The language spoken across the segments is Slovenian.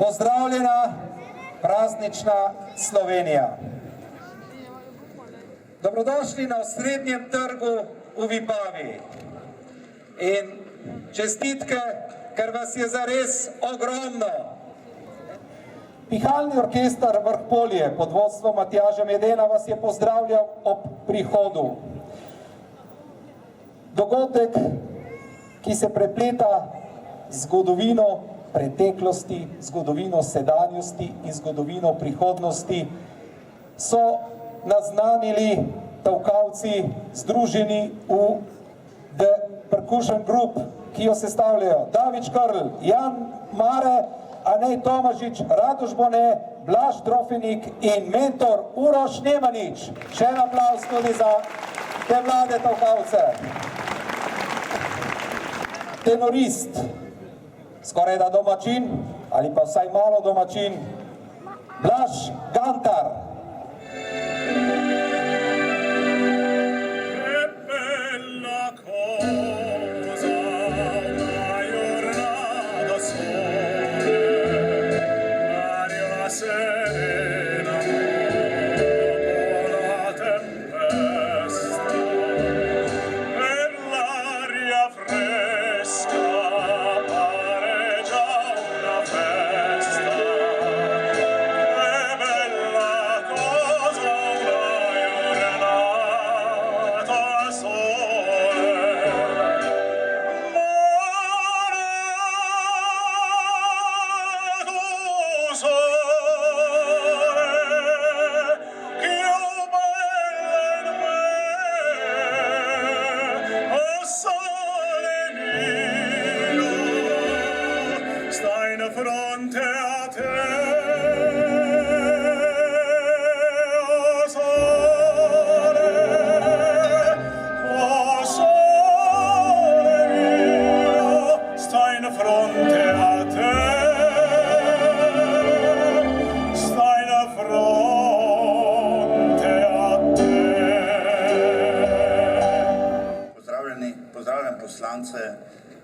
Pozdravljena praznična Slovenija. Dobrodošli na osrednjem trgu v Vipavi. In čestitke, ker vas je zares ogromno. Pihalni orkester Vrhpolje pod vodstvom Matjaža Medena vas je pozdravljal ob prihodu. Dogodek, ki se prepleta z zgodovino preteklosti, zgodovino sedanjosti in zgodovino prihodnosti, so naznanili tolkalci združeni v The Percussion Group, ki jo sestavljajo David Škrl, Jan Mare, Anej Tomažič, Radoš Bone, Blaž Drofenik in mentor Uroš Nemanič. Še en aplavz tudi za te mlade tolkalce. Tenorist, skoraj da domačin, ali pa vsaj malo domačin, Blaž Gantar.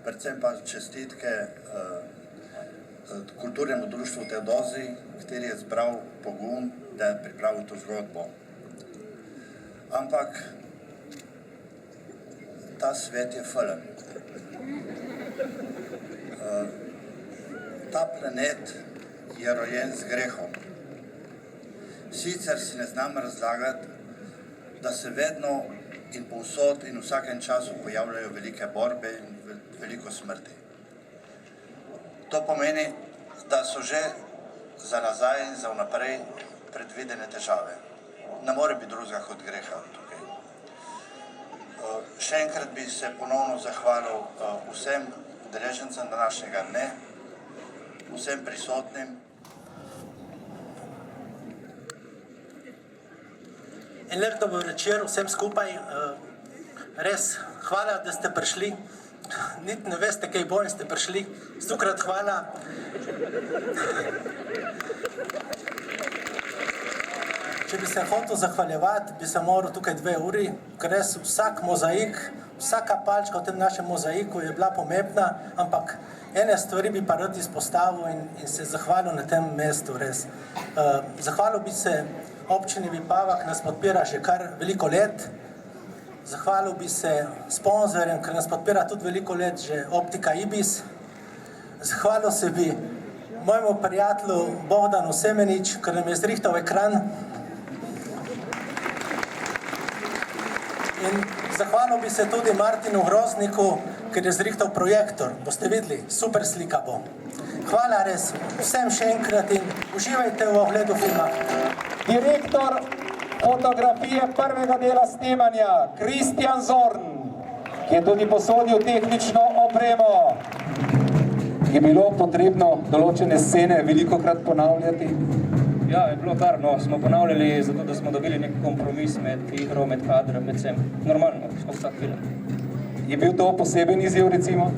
Predvsem pa čestitke kulturnemu društvu Teodozi, kateri je zbral pogum, da je pripravil to zgodbo. Ampak ta svet je film. Ta planet je rojen z grehom. Sicer si ne znam razlagati, da se vedno in povsod in v vsakem času pojavljajo velike borbe in veliko smrti. To pomeni, da so že za nazaj in za vnaprej predvidene težave. Ne more biti drugega kot greha tukaj. Še enkrat bi se ponovno zahvalil vsem udeležencem današnjega dne, vsem prisotnim. En lep dober večer vsem skupaj. Res, hvala, da ste prišli. Niti ne veste, kaj bo in ste prišli. Stokrat hvala. Če bi se hotel zahvaljevati, bi se moral tukaj 2 uri, ker res vsak mozaik, vsaka palčka v tem našem mozaiku je bila pomembna, ampak ene stvari bi pa rad izpostavil in se zahvalil na tem mestu, res. Zahvalil bi se občini Vipava, ki nas podpira že kar veliko let. Zahvalil bi se sponzorjem, ki nas podpira tudi veliko let, že Optika Ibis. Zahvalil se bi mojemu prijatelju Bohdanu Semenič, ki nam je zrihtal ekran. In zahvalil bi se tudi Martinu Grozniku, ker je zrihtal projektor. Boste videli, super slika bo. Hvala res vsem še enkrat in uživajte v ogledu filma. Direktor fotografije prvega dela snemanja, Kristjan Zorn, ki je tudi posodil tehnično opremo. Je bilo potrebno določene scene velikokrat ponavljati? Ja, je bilo kar, no, smo ponavljali zato, da smo dobili nek kompromis med igro, med kadrom, med vsem. Normalno, skozi vsak film. Je bil to poseben izziv, recimo?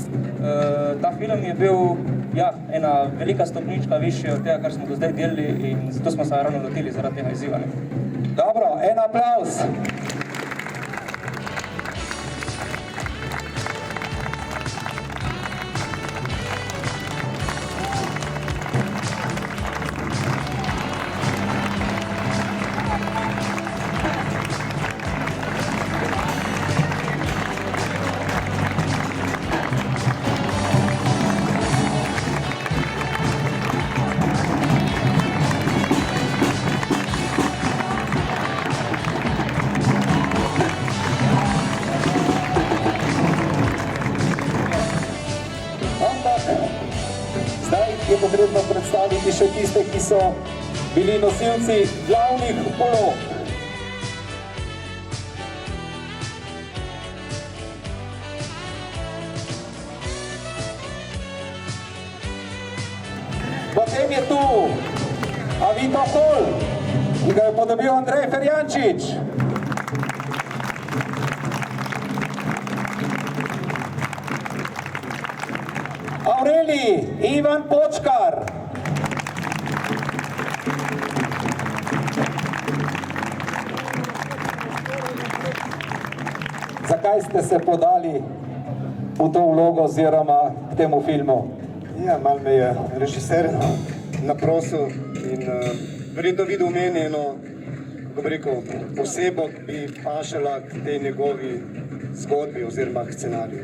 Ta film je bil, ja, ena velika stopnička višje od tega, kar smo do zdaj delali in zato smo se ravno lotili zaradi tega izziva. Dobro, en aplavz. je potrebno predstaviti še tiste, ki so bili nosilci glavnih vlog. Potem je tu Avito Kol, ki ga je podobil Andrej Ferjančič. Aurelij Ivan Počkar. Zakaj ste se podali v to vlogo oziroma k temu filmu? Ja, malo me je režiser naprosil in verjetno videl v meni eno, kako bi rekel, osebo, ki bi pašala k tej njegovi zgodbi oziroma k scenariju.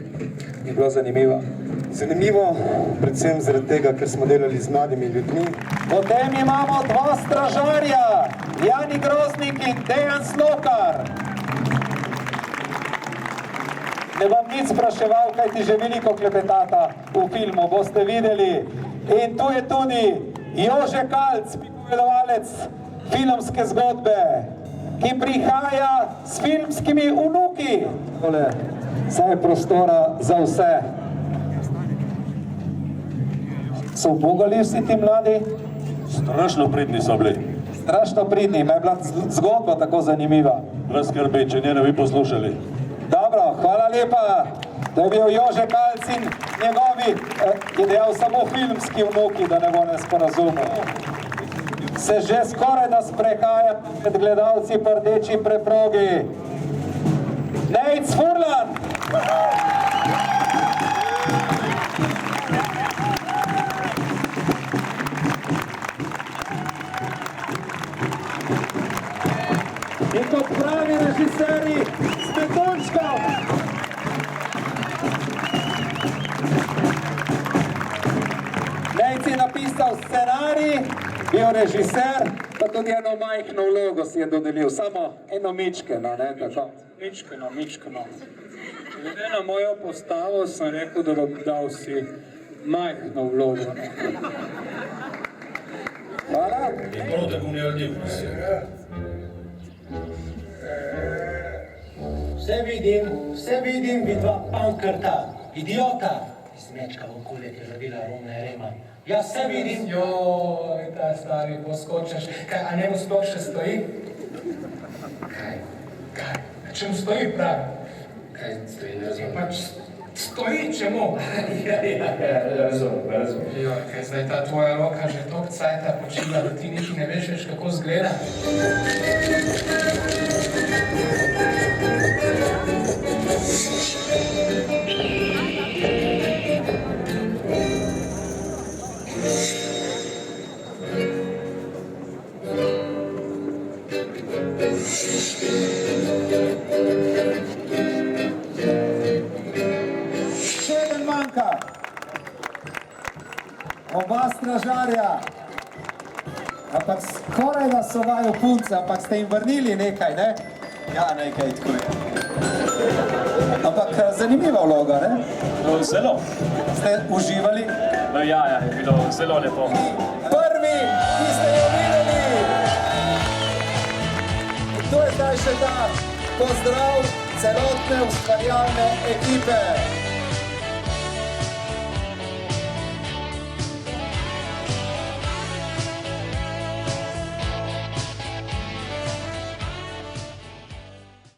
Je bilo zanimivo. Zanimivo, predvsem zaradi tega, ker smo delali z mladimi ljudmi. Potem imamo dva stražarja, Jani Groznik in Dejan Slokar. Ne bom nič spraševal, kaj ti že veliko klepetata v filmu, boste videli. In tu je tudi Jože Kalc, pripovedovalec filmske zgodbe, ki prihaja s filmskimi vnuki. Saj je prostora za vse. So ubogali vsi ti mladi? Strašno pridni so bili. Strašno pridni, me je bila zgodba tako zanimiva. Brez skrbi, če nje ne bi poslušali. Dobro, hvala lepa. To je bil Jože Kalc in njegovi, je dejal samo filmski vnuki, da ne bo nesporazumel. Se že skoraj da sprehaja med gledalci po rdeči preprogi. Nejc Furlan! In kot pravi režiserji s betončkom. Nejc je napisal scenarij, bil režiser, pa tudi eno majhno vlogo si je dodelil, samo eno mičkeno, ne, tako. Mičkeno. Glede na mojo postavo sem rekel, da bom dal si majhno vlogo. Hvala. Prav tako ne naredil. Vse vidim, vidva pankrta, idiota. Izmečka v okolje, ki je zabila Romna Rema. Ja, vse vidim. Joj, ta stari, poskočeš. Kaj, a njemu sploh še stoji? Kaj? Če mu stoji pravi? Kaj stoji, ne razumem. Pač stoji, čemu? Ja, razumem. Joj, kaj zdaj ta tvoja roka že toliko cajta počila, da ti niti ne veš več, kako zgleda? Še eden manjka. Oba stražarja. Ampak skoraj da so vaju punce, ampak ste jim vrnili nekaj, ne? Ja, nekaj tako je. Ampak zanimiva vloga, ne? No, zelo. Ste uživali? No, ja, je bilo zelo lepo. Prvi, ki ste jo videli. In to je zdaj še ta pozdrav celotne ustvarjalne ekipe.